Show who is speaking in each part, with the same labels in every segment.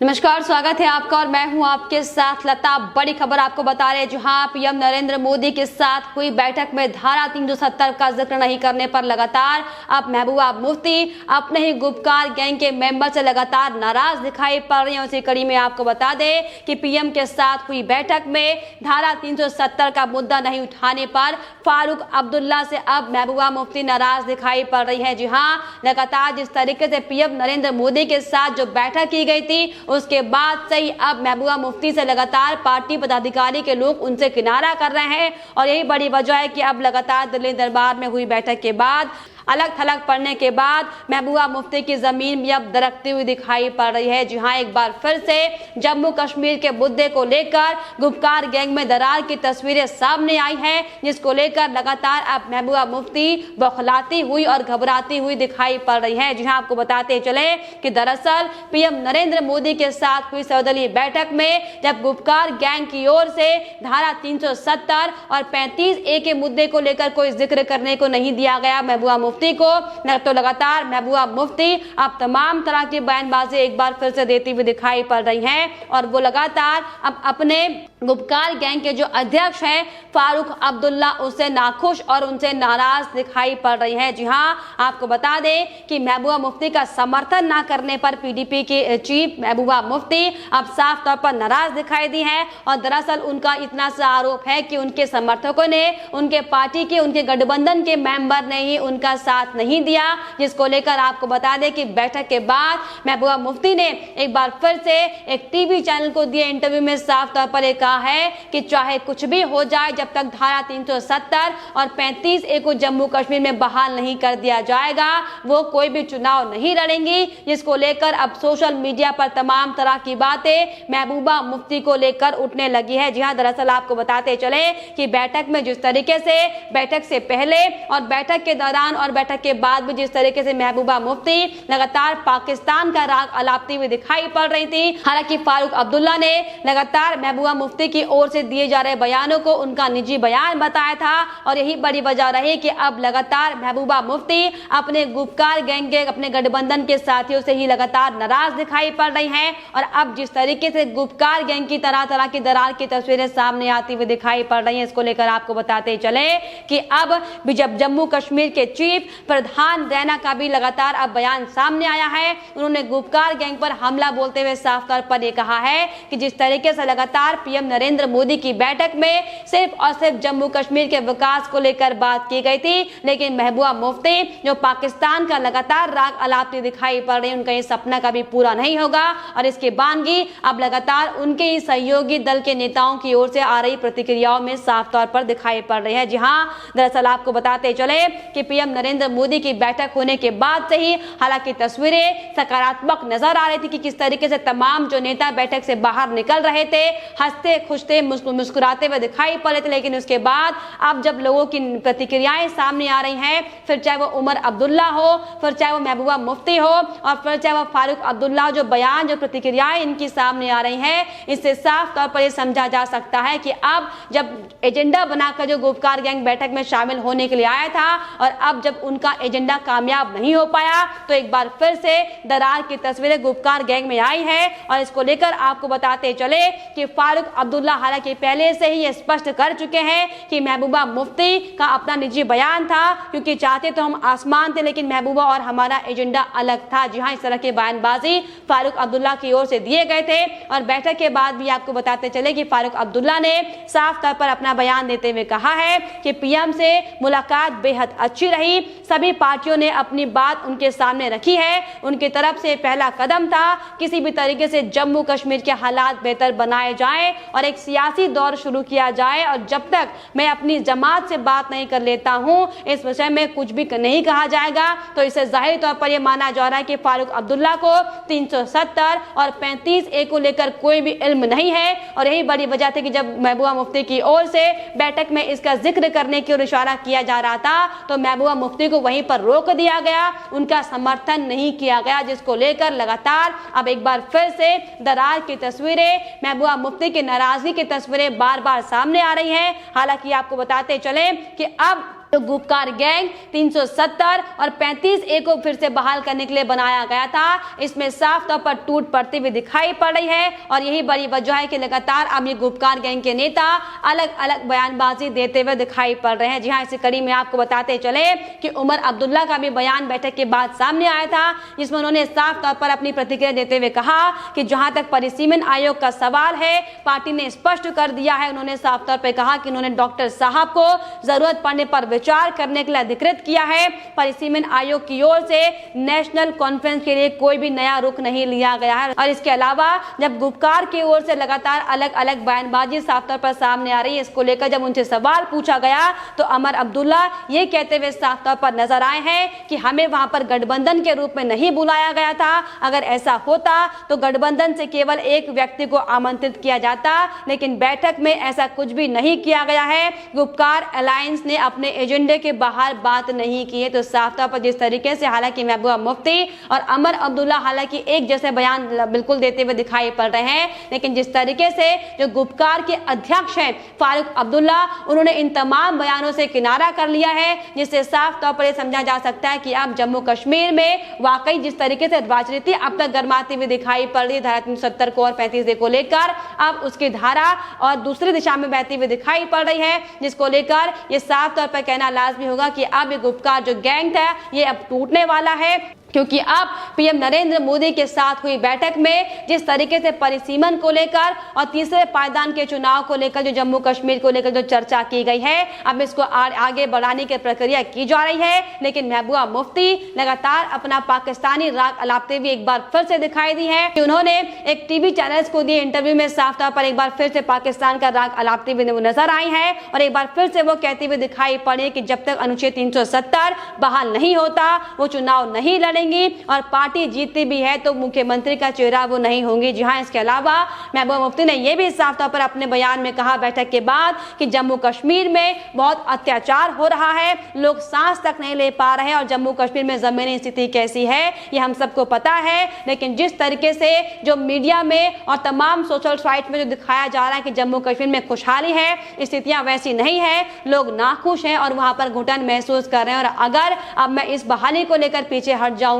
Speaker 1: नमस्कार, स्वागत है आपका और मैं हूं आपके साथ लता। बड़ी खबर आपको बता रहे हैं, जहां पीएम नरेंद्र मोदी के साथ हुई बैठक में धारा 370 का जिक्र नहीं करने पर लगातार अब महबूबा मुफ्ती अपने ही गुपकार गैंग के मेंबर से लगातार नाराज दिखाई पड़ रही हैं। उसी कड़ी में आपको बता दें कि पीएम के साथ हुई बैठक में धारा 370 का मुद्दा नहीं उठाने पर फारूक अब्दुल्ला से अब महबूबा मुफ्ती नाराज दिखाई पड़ रही है। जी हाँ, लगातार जिस तरीके से पीएम नरेंद्र मोदी के साथ जो बैठक की गई थी, उसके बाद से ही अब महबूबा मुफ्ती से लगातार पार्टी पदाधिकारी के लोग उनसे किनारा कर रहे हैं। और यही बड़ी वजह है कि अब लगातार दिल्ली दरबार में हुई बैठक के बाद अलग थलग पड़ने के बाद महबूबा मुफ्ती की जमीन भी अब दरकती हुई दिखाई पड़ रही है। जी हाँ, एक बार फिर से जम्मू कश्मीर के मुद्दे को लेकर गुपकार गैंग में दरार की तस्वीरें सामने आई हैं, जिसको लेकर लगातार अब महबूबा मुफ्ती बौखलाती हुई और घबराती हुई दिखाई पड़ रही है। जी हाँ, आपको बताते चले कि दरअसल पीएम नरेंद्र मोदी के साथ हुई सर्वदलीय बैठक में जब गुपकार गैंग की ओर से धारा 370 और 35A के मुद्दे को लेकर कोई जिक्र करने को नहीं दिया गया महबूबा मुफ्ती को, तो लगातार महबूबा मुफ्ती अब तमाम तरह की बयानबाजी एक बार फिर से देती हुई दिखाई पड़ रही हैं। और वो लगातार अब अपने गुपकार गैंग के जो अध्यक्ष हैं फारूक अब्दुल्ला उससे नाखुश और उनसे नाराज दिखाई पड़ रही हैं। जी हाँ, आपको बता दें कि महबूबा मुफ्ती का समर्थन ना करने पर पीडीपी के चीफ महबूबा मुफ्ती अब साफ तौर पर नाराज दिखाई दी हैं। और दरअसल उनका इतना सा आरोप है कि उनके समर्थकों ने, उनके पार्टी के, उनके गठबंधन के मेंबर ने ही उनका साथ नहीं दिया, जिसको लेकर आपको बता दें कि बैठक के बाद महबूबा मुफ्ती ने एक बार फिर से एक टीवी चैनल को दिए इंटरव्यू में साफ तौर पर कहा है कि चाहे कुछ भी हो जाए, जब तक धारा 370 और 35A को जम्मू कश्मीर में बहाल नहीं कर दिया जाएगा, वो कोई भी चुनाव नहीं लड़ेंगी। जिसको लेकर अब सोशल मीडिया पर तमाम तरह की बातें महबूबा मुफ्ती को लेकर उठने लगी है। जी हाँ, दरअसल आपको बताते चले कि बैठक में जिस तरीके से बैठक से पहले और बैठक के दौरान और बैठक के बाद भी जिस तरीके से महबूबा मुफ्ती लगातार पाकिस्तान का राग अलापती हुई दिखाई पड़ रही थी। हालांकि फारूक अब्दुल्ला ने लगातार महबूबा मुफ्ती की ओर से दिए जा रहे बयानों को उनका निजी बयान बताया था। और यही बड़ी वजह रही कि अब लगातार महबूबा मुफ्ती अपने गुपकार गैंग के, अपने गठबंधन के साथियों से ही लगातार नाराज दिखाई पड़ रही हैं। और अब जिस तरीके से गुपकार गैंग की तरह तरह की दरार की तस्वीरें सामने आती हुई दिखाई पड़ रही हैं, इसको लेकर आपको बताते चले कि अब भी जब जम्मू कश्मीर के चीफ प्रधान रैना का भी लगातार अब बयान सामने आया है। उन्होंने गुपकार गैंग पर हमला बोलते हुए साफ तौर पर यह कहा है कि जिस तरीके से लगातार पीएम नरेंद्र मोदी की बैठक में सिर्फ और सिर्फ जम्मू कश्मीर के विकास को लेकर बात की गई थी, लेकिन महबूबा मुफ्ती जो पाकिस्तान का लगातार राग अलापती दिखाई पड़ रही है, उनका ये सपना कभी पूरा नहीं होगा। और इसकी बानगी अब लगातार उनके ही सहयोगी दल के नेताओं की ओर से आ रही प्रतिक्रियाओं में साफ तौर पर दिखाई पड़ रही है। जी हाँ, दरअसल आपको बताते चले कि पीएम नरेंद्र मोदी की बैठक होने के बाद से ही हालांकि तस्वीरें सकारात्मक नजर आ रही थी कि किस तरीके से तमाम जो नेता बैठक से बाहर निकल रहे थे, हंसते खुशते मुस्कुराते हुए दिखाई पड़ रहे थे। लेकिन उसके बाद अब जब लोगों की प्रतिक्रियाएं सामने आ रही हैं, फिर चाहे वो उमर अब्दुल्ला हो, फिर चाहे वो महबूबा मुफ्ती हो, और फिर चाहे वो फारूक अब्दुल्ला, जो बयान, जो प्रतिक्रियाएं इनकी सामने आ रही हैं, इससे साफ तौर पर यह समझा जा सकता है कि अब जब एजेंडा बनाकर जो गुपकार गैंग बैठक में शामिल होने के लिए आया था और अब जब उनका एजेंडा कामयाब नहीं हो पाया, तो एक बार फिर से दरार की तस्वीरें गुपकार गैंग में आई है। और इसको लेकर आपको बताते चले कि फारूक अब्दुल्ला हालांकि पहले से ही स्पष्ट कर चुके हैं कि महबूबा मुफ्ती का अपना निजी बयान था, क्योंकि चाहते तो हम आसमान थे लेकिन महबूबा और हमारा एजेंडा अलग था। जी हाँ, इस तरह की बयानबाजी फारूक अब्दुल्ला की ओर से दिए गए थे। और बैठक के बाद भी आपको बताते चले कि फारूक अब्दुल्ला ने साफ तौर पर अपना बयान देते हुए कहा है कि पीएम से मुलाकात बेहद अच्छी रही, सभी पार्टियों ने अपनी बात उनके सामने रखी है, उनकी तरफ से पहला कदम था किसी भी तरीके से जम्मू कश्मीर के हालात बेहतर बनाए जाएं और एक सियासी दौर शुरू किया जाए। और जब तक मैं अपनी जमात से बात नहीं कर लेता हूं, इस विषय में कुछ भी नहीं कहा जाएगा। तो इसे जाहिर तौर पर यह माना जा रहा है कि फारूक अब्दुल्ला को 370 और 35A को लेकर कोई भी इल्म नहीं है। और यही बड़ी वजह थी कि जब महबूबा मुफ्ती की ओर से बैठक में इसका जिक्र करने की ओर इशारा किया जा रहा था, तो महबूबा मुफ्ती को वहीं पर रोक दिया गया, उनका समर्थन नहीं किया गया, जिसको लेकर लगातार अब एक बार फिर से दरार की तस्वीरें, महबूबा मुफ्ती की नाराजगी की तस्वीरें बार बार सामने आ रही हैं। हालांकि आपको बताते चले कि अब तो गुपकार गैंग 370 और 35A को फिर से बहाल करने के लिए बनाया गया था, इसमें साफ तौर पर टूट पड़ती हुई दिखाई पड़ रही है। और यही बड़ी वजह है कि लगातार अब ये गुपकार गैंग के नेता अलग अलग बयानबाजी देते हुए दिखाई पड़ रहे हैं। जी हाँ, इसी कड़ी में आपको बताते चले कि उमर अब्दुल्ला का भी बयान बैठक के बाद सामने आया था, जिसमें उन्होंने साफ तौर पर अपनी प्रतिक्रिया देते हुए कहा कि जहां तक परिसीमन आयोग का सवाल है, पार्टी ने स्पष्ट कर दिया है। उन्होंने साफ तौर पर कहा कि उन्होंने डॉक्टर साहब को जरूरत पड़ने पर विचार करने के लिए अधिकृत किया है। परिसीमन आयोग की ओर से नेशनल कॉन्फ्रेंस के लिए कोई भी नया रुख नहीं लिया गया है। और इसके अलावा जब गुपकार की ओर से लगातार अलग अलग बयानबाजी साफ तौर पर सामने आ रही है, इसको लेकर जब उनसे सवाल पूछा गया तो उमर अब्दुल्ला ये कहते हुए साफ तौर पर नजर आए हैं कि हमें वहां पर गठबंधन के रूप में नहीं बुलाया गया था। अगर ऐसा होता तो गठबंधन से केवल एक व्यक्ति को आमंत्रित किया जाता, लेकिन बैठक में ऐसा कुछ भी नहीं किया गया है। गुपकार अलायंस ने अपने एजेंडे के बाहर बात नहीं की है। तो साफ तौर पर जिस तरीके से हालांकि महबूबा मुफ्ती और उमर अब्दुल्ला हालांकि एक जैसे बयान बिल्कुल देते हुए दिखाई पड़ रहे हैं, लेकिन जिस तरीके से जो गुपकार के अध्यक्ष हैं फारूक अब्दुल्ला, उन्होंने इन तमाम बयानों से किनारा कर लिया है, जिससे साफ तौर पर यह समझा जा सकता है कि अब जम्मू कश्मीर में वाकई जिस तरीके से राजनीति अब तक गर्माती हुई दिखाई पड़ रही है धारा 370 को और 35A को लेकर, अब उसकी धारा और दूसरी दिशा में बहती हुई दिखाई पड़ रही है, जिसको लेकर ये साफ तौर पर कहना लाजमी होगा कि अब ये गुपकार जो गैंग था ये अब टूटने वाला है। क्योंकि अब पीएम नरेंद्र मोदी के साथ हुई बैठक में जिस तरीके से परिसीमन को लेकर और तीसरे पायदान के चुनाव को लेकर जो जम्मू कश्मीर को लेकर जो चर्चा की गई है, अब इसको आगे बढ़ाने की प्रक्रिया की जा रही है। लेकिन महबूबा मुफ्ती लगातार अपना पाकिस्तानी राग अलापते हुए एक बार फिर से दिखाई दी है कि उन्होंने एक टीवी चैनल्स को दिए इंटरव्यू में साफ तौर पर एक बार फिर से पाकिस्तान का राग अलापते हुए नजर आई है और एक बार फिर से वो कहते हुए दिखाई पड़े कि जब तक अनुच्छेद 370 बहाल नहीं होता वो चुनाव नहीं लड़ेंगे और पार्टी जीतती भी है तो मुख्यमंत्री का चेहरा वो नहीं होंगी। जी हाँ, इसके अलावा महबूबा मुफ्ती ने यह भी साफ तौर पर अपने बयान में कहा बैठक के बाद कि जम्मू कश्मीर में बहुत अत्याचार हो रहा है, लोग सांस तक नहीं ले पा रहे और जम्मू कश्मीर में जमीनी स्थिति कैसी है ये हम सबको पता है। लेकिन जिस तरीके से जो मीडिया में और तमाम सोशल साइट में जो दिखाया जा रहा है कि जम्मू कश्मीर में खुशहाली है, स्थितियां वैसी नहीं है, लोग नाखुश हैं और वहां पर घुटन महसूस कर रहे हैं। और अगर अब मैं इस बहाली को लेकर पीछे हट जाऊंगी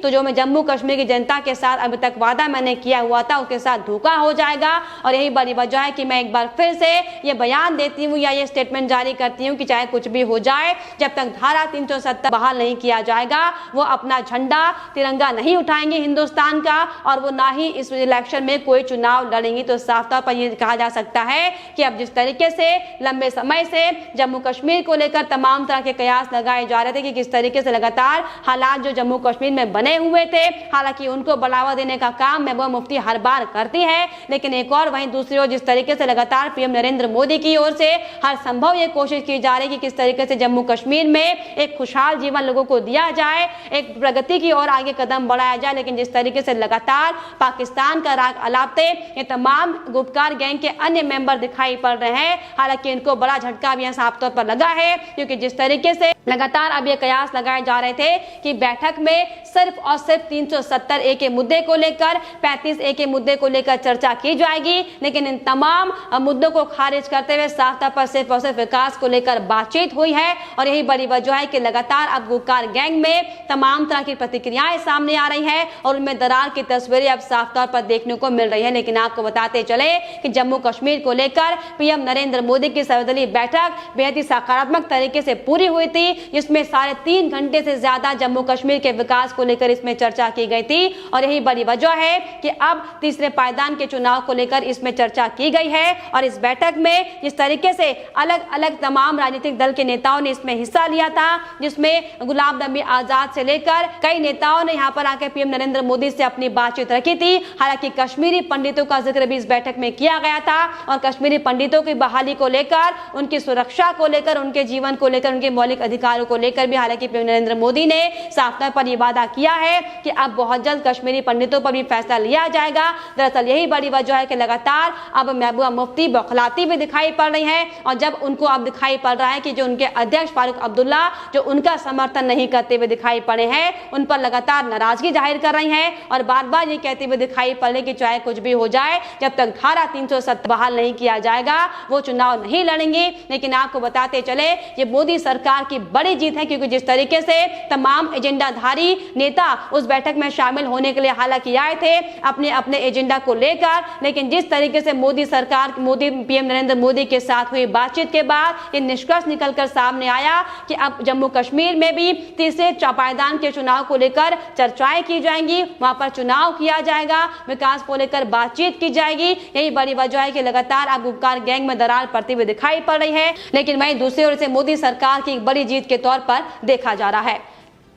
Speaker 1: तो जो मैं जम्मू कश्मीर की जनता के साथ अभी तक वादा मैंने किया हुआ था उसके साथ धोखा हो जाएगा। और यही बड़ी वजह है कि मैं एक बार फिर से ये बयान देती हूँ या ये स्टेटमेंट जारी करती हूँ कि चाहे कुछ भी हो जाए, जब तक धारा 370 बहाल नहीं किया जाएगा वो अपना झंडा तिरंगा नहीं उठाएंगे हिंदुस्तान का और वो ना ही इस इलेक्शन में कोई चुनाव लड़ेंगी। तो साफ तौर पर यह कहा जा सकता है कि अब जिस तरीके से लंबे समय से जम्मू कश्मीर को लेकर तमाम तरह के कयास लगाए जा रहे थे कि किस तरीके से लगातार हालात जो जम्मू कश्मीर में बने हुए थे, हालांकि उनको बढ़ावा देने का काम महबूबा मुफ्ती हर बार करती है, लेकिन एक और वहीं दूसरी ओर जिस तरीके से लगातार पीएम नरेंद्र मोदी की ओर से हर संभव ये कोशिश की जा रही है कि किस तरीके से जम्मू कश्मीर में एक खुशहाल जीवन लोगों को दिया जाए, एक प्रगति की ओर आगे कदम बढ़ाया जाए। लेकिन जिस तरीके से लगातार पाकिस्तान का राग अलापते ये तमाम गुपकार गैंग के अन्य मेंबर दिखाई पड़ रहे हैं, हालांकि इनको बड़ा झटका भी साफ तौर पर लगा है, क्योंकि जिस तरीके से लगातार अब ये कयास लगाए जा रहे थे कि बैठक में सिर्फ और सिर्फ 370A के मुद्दे को लेकर 35A के मुद्दे को लेकर चर्चा की जाएगी, लेकिन इन तमाम मुद्दों को खारिज करते हुए साफ तौर पर सिर्फ और सिर्फ विकास को लेकर बातचीत हुई है। और यही बड़ी वजह है कि लगातार अब गुपकार गैंग में तमाम तरह की प्रतिक्रियाएं सामने आ रही है और उनमें दरार की तस्वीरें अब साफ तौर पर देखने को मिल रही है। लेकिन आपको बताते चले कि जम्मू कश्मीर को लेकर पीएम नरेंद्र मोदी की सर्वदलीय बैठक बेहद ही सकारात्मक तरीके से पूरी हुई थी, जिसमें 3.5 घंटे से ज्यादा जम्मू कश्मीर के विकास को लेकर इसमें चर्चा की गई थी। और यही बड़ी वजह है कि अब तीसरे पायदान के चुनाव को लेकर इसमें चर्चा की गई है। और इस बैठक में जिस तरीके से अलग अलग तमाम राजनीतिक दल के नेताओं ने इसमें हिस्सा लिया था, जिसमें गुलाम नबी आजाद से लेकर कई नेताओं ने यहाँ पर आकर पीएम नरेंद्र मोदी से अपनी बातचीत रखी थी। हालांकि कश्मीरी पंडितों का जिक्र भी इस बैठक में किया गया था और कश्मीरी पंडितों की बहाली को लेकर, उनकी सुरक्षा को लेकर, उनके जीवन को लेकर, उनके मौलिक अधिकार अधिकारों को लेकर भी हालांकि पीएम नरेंद्र मोदी ने साफ तौर पर यह वादा किया है कि अब बहुत जल्द कश्मीरी पंडितों पर भी फैसला लिया जाएगा। दरअसल यही बड़ी वजह है कि लगातार अब महबूबा मुफ्ती बौखलाती भी दिखाई पड़ रही है और जब उनको अब दिखाई पड़ रहा है कि जो उनके अध्यक्ष फारूक अब्दुल्ला जो उनका समर्थन नहीं करते हुए दिखाई पड़े हैं, उन पर लगातार नाराजगी जाहिर कर रही हैं और बार बार ये कहते हुए दिखाई पड़ रहे कि चाहे कुछ भी हो जाए, जब तक धारा 370 बहाल नहीं किया जाएगा वो चुनाव नहीं लड़ेंगे। लेकिन आपको बताते चले ये मोदी सरकार की बड़ी जीत है, क्योंकि जिस तरीके से तमाम एजेंडाधारी नेता उस बैठक में शामिल होने के लिए हालांकि आए थे अपने अपने एजेंडा को लेकर, लेकिन जिस तरीके से मोदी सरकार पीएम नरेंद्र मोदी के साथ हुई बातचीत के बाद ये निष्कर्ष निकलकर सामने आया कि अब जम्मू कश्मीर में भी तीसरे पायदान के चुनाव को लेकर चर्चाएं की जाएंगी, वहां पर चुनाव किया जाएगा, विकास को लेकर बातचीत की जाएगी। यही बड़ी वजह है कि लगातार अब गुपकार गैंग में दरार पड़ती हुई दिखाई पड़ रही है, लेकिन वहीं दूसरी ओर से मोदी सरकार की एक बड़ी जीत के तौर पर देखा जा रहा है।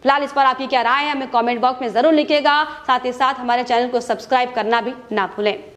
Speaker 1: फिलहाल इस पर आपकी क्या राय है हमें कमेंट बॉक्स में जरूर लिखिएगा। साथ ही साथ हमारे चैनल को सब्सक्राइब करना भी ना भूलें।